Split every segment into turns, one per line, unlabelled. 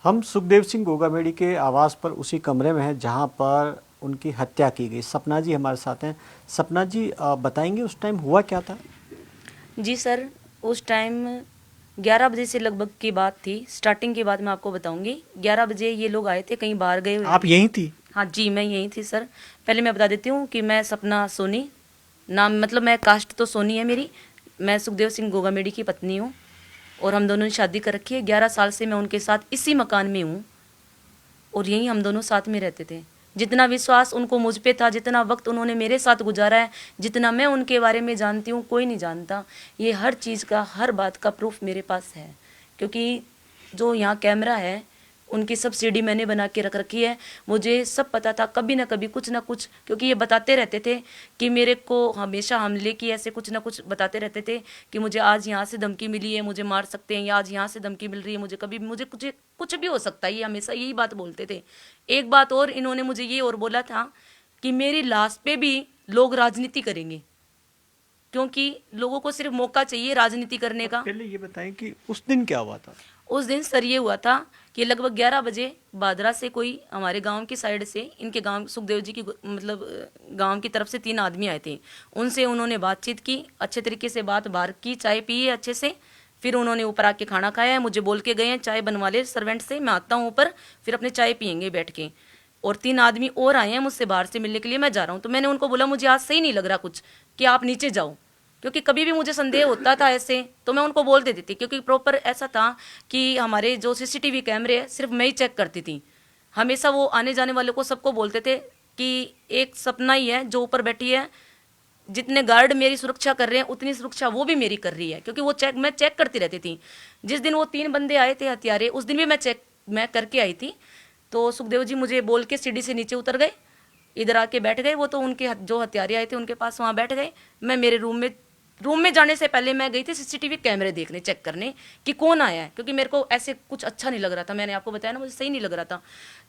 हम सुखदेव सिंह गोगामेडी के आवास पर उसी कमरे में हैं जहां पर उनकी हत्या की गई। सपना जी हमारे साथ हैं। सपना जी बताएंगे उस टाइम हुआ क्या था?
जी सर, उस टाइम 11 बजे से लगभग की बात थी। स्टार्टिंग की बात मैं आपको बताऊंगी। 11 बजे ये लोग आए थे, कहीं बाहर गए हुए
आप
थे।
यहीं थी?
हाँ जी, मैं यहीं थी सर। पहले मैं बता देती हूँ कि मैं सपना सोनी, नाम मतलब मैं कास्ट तो सोनी है मेरी। मैं सुखदेव सिंह गोगामेडी की पत्नी हूँ और हम दोनों ने शादी कर रखी है। 11 साल से मैं उनके साथ इसी मकान में हूँ और यहीं हम दोनों साथ में रहते थे। जितना विश्वास उनको मुझ पे था, जितना वक्त उन्होंने मेरे साथ गुजारा है, जितना मैं उनके बारे में जानती हूँ, कोई नहीं जानता। ये हर चीज़ का, हर बात का प्रूफ मेरे पास है, क्योंकि जो यहाँ कैमरा है, उनकी सब सीडी मैंने बना के रख रखी है। मुझे सब पता था, कभी ना कभी कुछ ना कुछ, क्योंकि ये बताते रहते थे कि मेरे को हमेशा हमले की ऐसे कुछ ना कुछ बताते रहते थे कि मुझे आज यहाँ से धमकी मिली है, मुझे मार सकते हैं, या आज यहाँ से धमकी मिल रही है, मुझे कभी मुझे कुछ कुछ भी हो सकता है। ये हमेशा यही बात बोलते थे। एक बात और इन्होंने मुझे ये और बोला था कि मेरी लाश पे भी लोग राजनीति करेंगे, क्योंकि लोगों को सिर्फ मौका चाहिए राजनीति करने
अब
का।
पहले ये बताएं कि उस दिन क्या हुआ था?
उस दिन सर ये हुआ था कि लगभग 11 बजे बादरा से कोई हमारे गांव की साइड से, इनके गांव सुखदेव जी की मतलब गांव की तरफ से 3 आदमी आए थे। उनसे उन्होंने बातचीत की, अच्छे तरीके से बात बात की, चाय पी है अच्छे से। फिर उन्होंने ऊपर आके खाना खाया है, मुझे बोल के गए हैं चाय बनवा ले सर्वेंट से, मैं आता हूँ ऊपर, फिर अपने चाय पियेंगे बैठ के। और 3 आदमी और आए हैं मुझसे बाहर से मिलने के लिए, मैं जा रहा हूँ। तो मैंने उनको बोला मुझे आज सही नहीं लग रहा कुछ, कि आप नीचे जाओ, क्योंकि कभी भी मुझे संदेह होता था ऐसे तो मैं उनको बोल देती थी। क्योंकि प्रॉपर ऐसा था कि हमारे जो सीसीटीवी कैमरे है सिर्फ मैं ही चेक करती थी। हमेशा वो आने जाने वाले को सबको बोलते थे कि एक सपना ही है जो ऊपर बैठी है, जितने गार्ड मेरी सुरक्षा कर रहे हैं उतनी सुरक्षा वो भी मेरी कर रही है, क्योंकि वो चेक मैं चेक करती रहती थी। जिस दिन वो 3 बंदे आए थे हथियारे, उस दिन भी मैं करके आई थी। तो सुखदेव जी मुझे बोल के सीढ़ी से नीचे उतर गए, इधर आके बैठ गए। वो तो उनके जो हथियारे आए थे उनके पास वहाँ बैठ गए। मैं मेरे रूम में जाने से पहले मैं गई थी सीसीटीवी कैमरे देखने, चेक करने कि कौन आया है, क्योंकि मेरे को ऐसे कुछ अच्छा नहीं लग रहा था। मैंने आपको बताया ना, मुझे सही नहीं लग रहा था।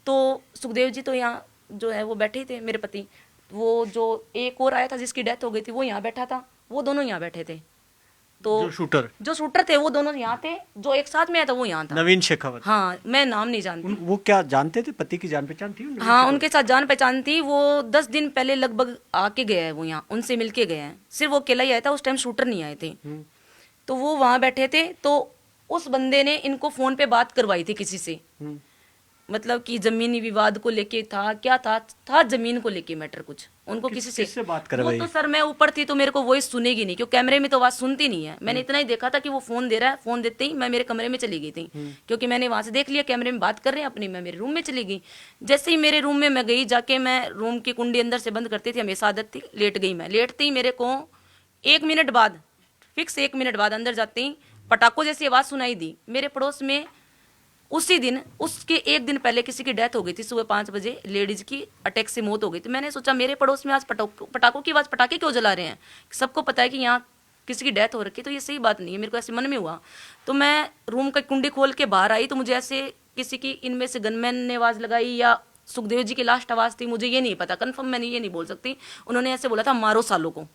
तो सुखदेव जी तो यहाँ जो है वो बैठे थे, मेरे पति। वो जो एक और आया था जिसकी डेथ हो गई थी वो यहाँ बैठा था, वो दोनों यहाँ बैठे थे। तो
जो शूटर
जो शूटर थे वो दोनों यहाँ थे, जो एक साथ में आया था वो यहाँ था।
नवीन शेखावत,
हाँ, मैं नाम नहीं जानती।
वो क्या जानते थे? पति की जान पहचान थी नवीन
हाँ,
शेखावत?
उनके साथ जान पहचान थी। वो 10 दिन पहले लगभग आके गया है, वो यहाँ उनसे मिलके गया है। सिर्फ वो अकेला ही आया था, उस टाइम शूटर नहीं आए थे। तो वो वहां बैठे थे, तो उस बंदे ने इनको फोन पे बात करवाई थी किसी से,
हम्म।
मतलब कि जमीनी विवाद को लेके था, क्या था जमीन को लेके मैटर कुछ उनको किसी से।
किससे बात
वो
करवाई?
तो सर मैं ऊपर थी तो मेरे को वॉइस सुनेगी नहीं, क्योंकि कैमरे में तो आवाज सुनती नहीं है। मैंने इतना ही देखा था कि वो फोन दे रहा है, फोन देते ही मैं मेरे कमरे में चली गई थी, क्योंकि मैंने वहां से देख लिया कैमरे में बात कर रहे हैं अपनी। मैं मेरे रूम में चली गई। जैसे ही मेरे रूम में मैं गई, जाके मैं रूम की कुंडी अंदर से बंद करती थी, हमेशा आदत थी, लेट गई। मैं लेटती ही मेरे को 1 मिनट बाद, फिक्स 1 मिनट बाद अंदर जाते ही पटाखों जैसी आवाज सुनाई दी। मेरे पड़ोस में उसी दिन, उसके एक दिन पहले किसी की डेथ हो गई थी सुबह 5 बजे, लेडीज की अटैक से मौत हो गई थी। मैंने सोचा मेरे पड़ोस में आज पटाखों की आवाज, पटाखे क्यों जला रहे हैं? सबको पता है कि यहाँ किसी की डेथ हो रखी है, तो ये सही बात नहीं है। मेरे को ऐसे मन में हुआ, तो मैं रूम का कुंडी खोल के बाहर आई, तो मुझे ऐसे किसी की इनमें से गनमैन ने आवाज लगाई या सुखदेव जी की लास्ट आवाज थी, मुझे ये नहीं पता, कन्फर्म मैंने ये नहीं बोल सकती। उन्होंने ऐसे बोला था मारो सालों को।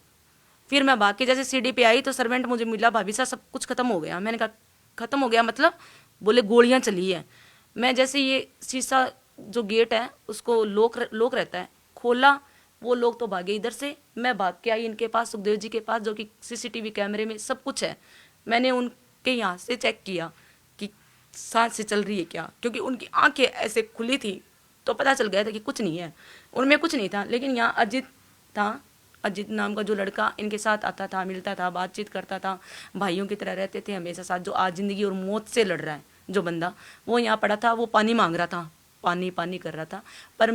फिर मैं भाग के जैसे सीढ़ी पे आई तो सर्वेंट मुझे मिला, भाभी साहब सब कुछ खत्म हो गया। मैंने कहा खत्म हो गया मतलब? बोले गोलियां चली है। मैं जैसे ये शीशा जो गेट है उसको लोक रहता है, खोला, वो लोग तो भागे इधर से। मैं भाग के आई इनके पास, सुखदेव जी के पास, जो कि सीसीटीवी कैमरे में सब कुछ है। मैंने उनके यहाँ से चेक किया कि सांस से चल रही है क्या, क्योंकि उनकी आंखें ऐसे खुली थी, तो पता चल गया था कि कुछ नहीं है, उनमें कुछ नहीं था। लेकिन यहाँ अजित था, अजित नाम का जो लड़का इनके साथ आता था, मिलता था, बातचीत करता था, भाइयों की तरह रहते थे हमेशा साथ, जो आज जिंदगी और मौत से लड़ रहा है जो बंदा, वो यहाँ पड़ा था। वो पानी मांग रहा था, पानी पानी कर रहा था। पर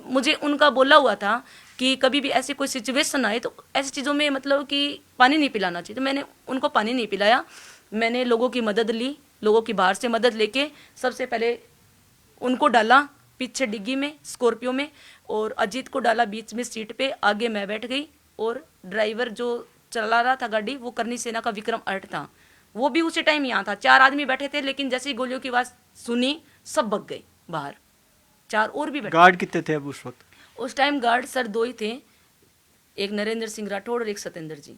मुझे उनका बोला हुआ था कि कभी भी ऐसी कोई सिचुएशन आए तो ऐसी चीज़ों में मतलब कि पानी नहीं पिलाना चाहिए। तो मैंने उनको पानी नहीं पिलाया। मैंने लोगों की मदद ली, लोगों की बाहर से मदद लेके सबसे पहले उनको डाला पीछे डिग्गी में, स्कॉर्पियो में, और अजीत को डाला बीच में सीट पे, आगे मैं बैठ गई। और ड्राइवर जो चला रहा था गाड़ी वो करनी सेना का विक्रम अर्ट था, वो भी उसी टाइम यहाँ था। 4 आदमी बैठे थे, लेकिन जैसे ही गोलियों की आवाज सुनी सब भग गए बाहर। 4 और भी बैठे।
गार्ड कितने थे अब उस वक्त?
उस टाइम गार्ड सर 2 ही थे, एक नरेंद्र सिंह राठौड़ और एक सत्येंद्र जी।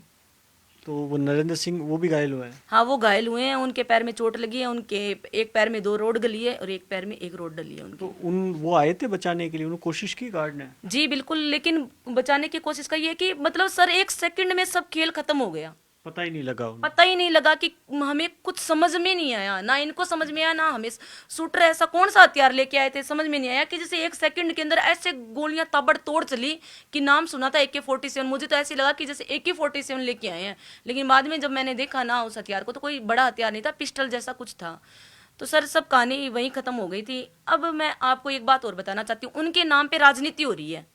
तो वो नरेंद्र सिंह वो भी घायल हुए हैं?
हाँ, वो घायल हुए हैं, उनके पैर में चोट लगी है, उनके एक पैर में 2 रोड गली है और एक पैर में 1 रोड डली है उनकी।
तो उन वो आए थे बचाने के लिए, उन्होंने कोशिश की गार्ड ने?
जी बिल्कुल, लेकिन बचाने की कोशिश की है कि मतलब सर 1 सेकंड में सब खेल खत्म हो गया।
पता ही नहीं लगा उन्हें।
पता ही नहीं लगा कि हमें कुछ समझ में नहीं आया, ना इनको समझ में आया, ना हमें। शूटर ऐसा कौन सा हथियार लेके आए थे समझ में नहीं आया कि जैसे 1 सेकंड के अंदर ऐसे गोलियां ताबड़तोड़ चली कि नाम सुना था AK-47, मुझे तो ऐसे लगा कि जैसे AK-47 लेके आए हैं। लेकिन बाद में जब मैंने देखा ना उस हथियार को, तो कोई बड़ा हथियार नहीं था, पिस्टल जैसा कुछ था। तो सर सब कहानी वहीं खत्म हो गई थी। अब मैं आपको एक बात और बताना चाहती हूँ, उनके नाम पे राजनीति हो रही है,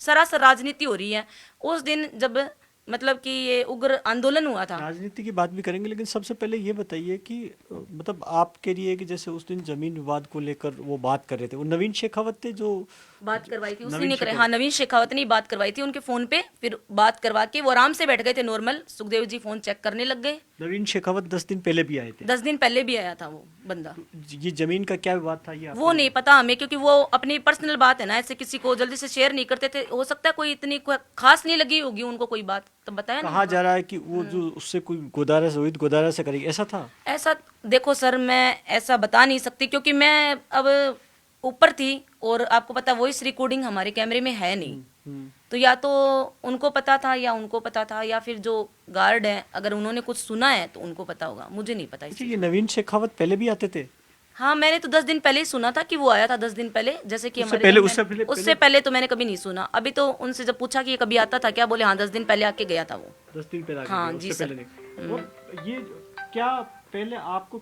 सरासर राजनीति हो रही है। उस दिन जब मतलब कि ये उग्र आंदोलन हुआ था।
राजनीति की बात भी करेंगे, लेकिन सबसे पहले ये बताइए कि मतलब आपके लिए कि जैसे उस दिन जमीन विवाद को लेकर वो बात कर रहे थे, वो नवीन शेखावत थे जो
बात करवाई थी उसी
नवीन
ने करे, हाँ नवीन शेखावत ने बात करवाई थी उनके फोन पे। फिर बात करवा के वो आराम से बैठ गए थे normal, Sukhdev ji phone check करने लग गए।
नवीन शेखावत 10 दिन पहले भी आए थे?
10 दिन पहले भी आया था वो बंदा।
ये जमीन का क्या विवाद था ये
वो नहीं पता हमें, क्योंकि वो अपनी पर्सनल बात है ना, ऐसे किसी को जल्दी से शेयर नहीं करते थे। हो सकता है कोई इतनी खास नहीं लगी होगी उनको कोई बात, तो बताया ना।
कहा जा रहा है कि वो जो उससे कोई गोदारा से रोहित गोदारा से करेगी, ऐसा था?
ऐसा देखो सर, मैं ऐसा बता नहीं सकती क्योंकि मैं अब ऊपर थी और आपको पता वॉइस रिकॉर्डिंग हमारे कैमरे में है नहीं। तो या तो उनको पता था या उनको पता था, या फिर जो गार्ड है अगर उन्होंने कुछ सुना है तो उनको पता होगा, मुझे नहीं पता।
अच्छा, ये नवीन शेखावत पहले भी आते थे?
हाँ, मैंने तो 10 दिन पहले ही सुना था कि वो आया था 10 दिन पहले, जैसे कि
उससे
हमारे
पहले-
घर में-
उससे
पहले तो मैंने कभी नहीं सुना। अभी तो उनसे जब पूछा कि ये कभी आता था क्या, बोले हाँ 10 दिन पहले आके गया था वो।
10 दिन पहले
हाँ,
आगे,
जी
उससे
सर।
पहले नहीं। और ये क्या पहले आपको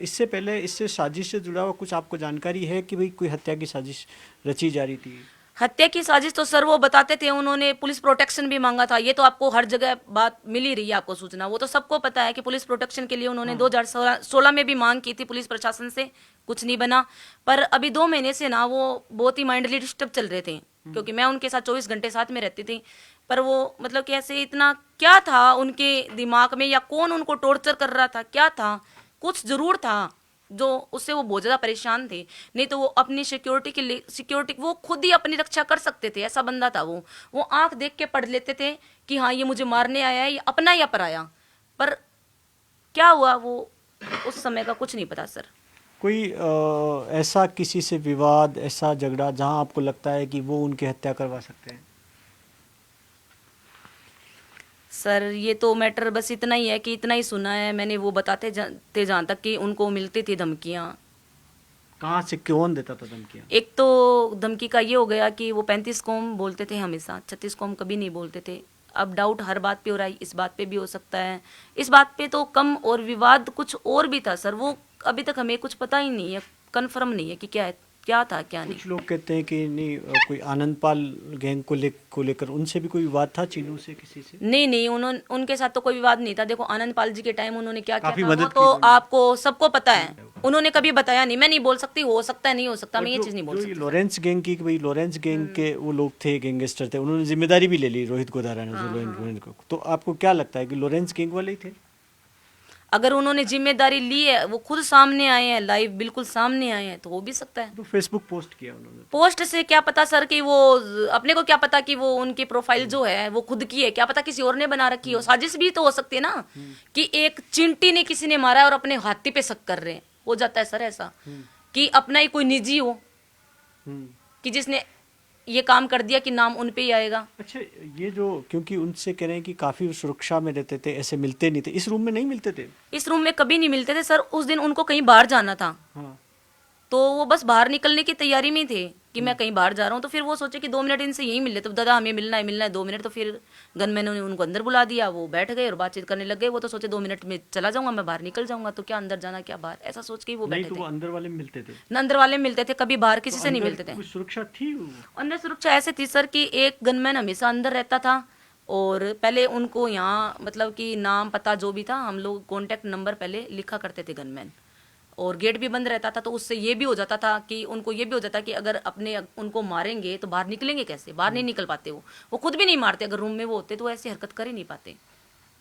इससे पहले इससे साजिश से जुड़ा हुआ कुछ आपको जानकारी है कि भाई कोई हत्या की साजिश रची जा रही थी?
हत्या की साजिश तो सर वो बताते थे, उन्होंने पुलिस प्रोटेक्शन भी मांगा था। ये तो आपको हर जगह बात मिल ही रही है, आपको सूचना, वो तो सबको पता है कि पुलिस प्रोटेक्शन के लिए उन्होंने 2016 में भी मांग की थी पुलिस प्रशासन से, कुछ नहीं बना। पर अभी 2 महीने से ना वो बहुत ही माइंडली डिस्टर्ब चल रहे थे, क्योंकि मैं उनके साथ 24 घंटे साथ में रहती थी। पर वो मतलब कि ऐसे इतना क्या था उनके दिमाग में, या कौन उनको टॉर्चर कर रहा था, क्या था, कुछ जरूर था जो उससे वो बहुत ज्यादा परेशान थे। नहीं तो वो अपनी सिक्योरिटी के लिए, सिक्योरिटी वो खुद ही अपनी रक्षा कर सकते थे, ऐसा बंदा था वो आंख देख के पढ़ लेते थे कि हाँ ये मुझे मारने आया है, ये अपना या पराया। पर क्या हुआ वो उस समय का कुछ नहीं पता सर।
कोई ऐसा किसी से विवाद, ऐसा झगड़ा जहां आपको लगता है कि वो उनकी हत्या करवा सकते हैं?
सर ये तो मैटर बस इतना ही है कि इतना ही सुना है मैंने, वो बताते थे जहाँ तक कि उनको मिलती थी धमकियाँ।
कहाँ से, कौन देता था धमकियाँ?
एक तो धमकी का ये हो गया कि वो 35 कौम बोलते थे हमेशा, 36 कौम कभी नहीं बोलते थे। अब डाउट हर बात पे हो रहा है, इस बात पे भी हो सकता है, इस बात पे तो कम, और विवाद कुछ और भी था सर, वो अभी तक हमें कुछ पता ही नहीं है, कन्फर्म नहीं है कि क्या है, क्या था क्या नहीं।
कुछ लोग कहते हैं कि नहीं कोई आनंदपाल गैंग को लेकर उनसे भी कोई विवाद था, चीनू से, किसी से?
नहीं, उन्होंने, उनके साथ तो कोई विवाद नहीं था। देखो आनंदपाल जी के टाइम उन्होंने क्या किया
काफी
था वो
मदद
तो
की उन्होंने।
आपको सबको पता है, उन्होंने कभी बताया नहीं। मैं नहीं बोल सकती, हो सकता है, नहीं हो सकता, मैं ये चीज नहीं बोल
जो
सकती।
ये लॉरेंस गैंग की, भाई लॉरेंस गैंग के वो लोग थे, गैंगस्टर थे, उन्होंने जिम्मेदारी भी ले ली रोहित गोदारा ने, जो लॉरेंस को। तो आपको क्या लगता है कि लॉरेंस गैंग वाले ही थे?
अगर उन्होंने जिम्मेदारी ली है, वो खुद सामने आए हैं, लाइव बिल्कुल सामने आए हैं, तो हो भी सकता है।
तो फेसबुक पोस्ट किया उन्होंने।
पोस्ट से क्या पता सर कि वो, अपने को क्या पता कि वो उनकी प्रोफाइल जो है वो खुद की है, क्या पता किसी और ने बना रखी हो। साजिश भी तो हो सकती है ना, कि एक चिंटी ने किसी ने मारा है और अपने हाथी पे शक कर रहे हैं, हो जाता है सर ऐसा कि अपना ही कोई निजी हो कि जिसने ये काम कर दिया कि नाम उन पे ही आएगा।
अच्छा, ये जो, क्योंकि उनसे कह रहे हैं कि काफी सुरक्षा में रहते थे, ऐसे मिलते नहीं थे, इस रूम में नहीं मिलते थे?
इस रूम में कभी नहीं मिलते थे सर। उस दिन उनको कहीं बाहर जाना था,
हाँ।
तो वो बस बाहर निकलने की तैयारी में थे कि मैं कहीं बाहर जा रहा हूँ। तो फिर वो सोचे कि 2 मिनट इनसे यहीं मिल लेते, तो दादा हमें मिलना है 2 मिनट। तो फिर गनमैनों ने उनको अंदर बुला दिया, वो बैठ गए और बातचीत करने लग गए। वो तो सोचे 2 मिनट में चला जाऊंगा, मैं बाहर निकल जाऊंगा, तो क्या अंदर जाना क्या बाहर, ऐसा सोच के ही वो
नहीं
बैठे
तो वो
थे।
अंदर वाले में मिलते थे?
न अंदर वाले मिलते थे, कभी बाहर किसी से नहीं
अंदर
मिलते थे।
कोई सुरक्षा थी?
अंदर सुरक्षा ऐसे थी सर कि एक गनमैन हमेशा अंदर रहता था, और पहले उनको यहाँ मतलब कि नाम पता जो भी था, हम लोग कॉन्टैक्ट नंबर पहले लिखा करते थे गनमैन, और गेट भी बंद रहता था। तो उससे ये भी हो जाता था कि उनको ये भी हो जाता कि अगर अपने उनको मारेंगे तो बाहर निकलेंगे कैसे, बाहर नहीं निकल पाते। वो खुद भी नहीं मारते, अगर रूम में वो होते तो ऐसी हरकत कर ही नहीं पाते।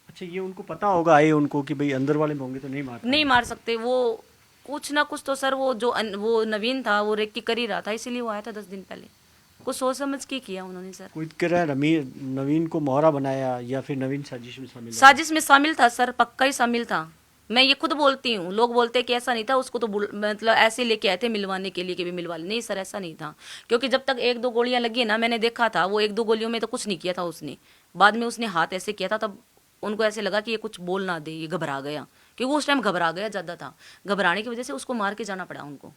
अच्छा, ये उनको पता होगा, आए उनको कि भाई अंदर वाले में होंगे तो नहीं मारते?
नहीं मार सकते वो, कुछ ना कुछ तो सर वो जो वो नवीन था वो रेकी कर ही रहा था, इसीलिए वो आया था 10 दिन पहले। को सोच समझ के किया उन्होंने सर।
कोई कह रहा है नवीन को मोहरा बनाया या फिर नवीन साजिश में शामिल है?
साजिश में शामिल था सर, पक्का ही शामिल था। मैं ये खुद बोलती हूँ, लोग बोलते हैं कि ऐसा नहीं था, उसको तो मतलब ऐसे लेके आए थे मिलवाने के लिए कि भी मिलवा ले। नहीं सर, ऐसा नहीं था, क्योंकि जब तक 1-2 गोलियां लगी ना, मैंने देखा था वो 1-2 गोलियों में तो कुछ नहीं किया था उसने। बाद में उसने हाथ ऐसे किया था, तब उनको ऐसे लगा कि ये कुछ बोल ना दे, ये घबरा गया, क्योंकि वो उस टाइम घबरा गया ज़्यादा था। घबराने की वजह से उसको मार के जाना पड़ा उनको,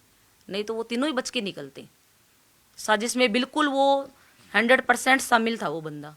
नहीं तो वो तीनों ही बच के निकलते। साजिश में बिल्कुल वो 100% शामिल था वो बंदा।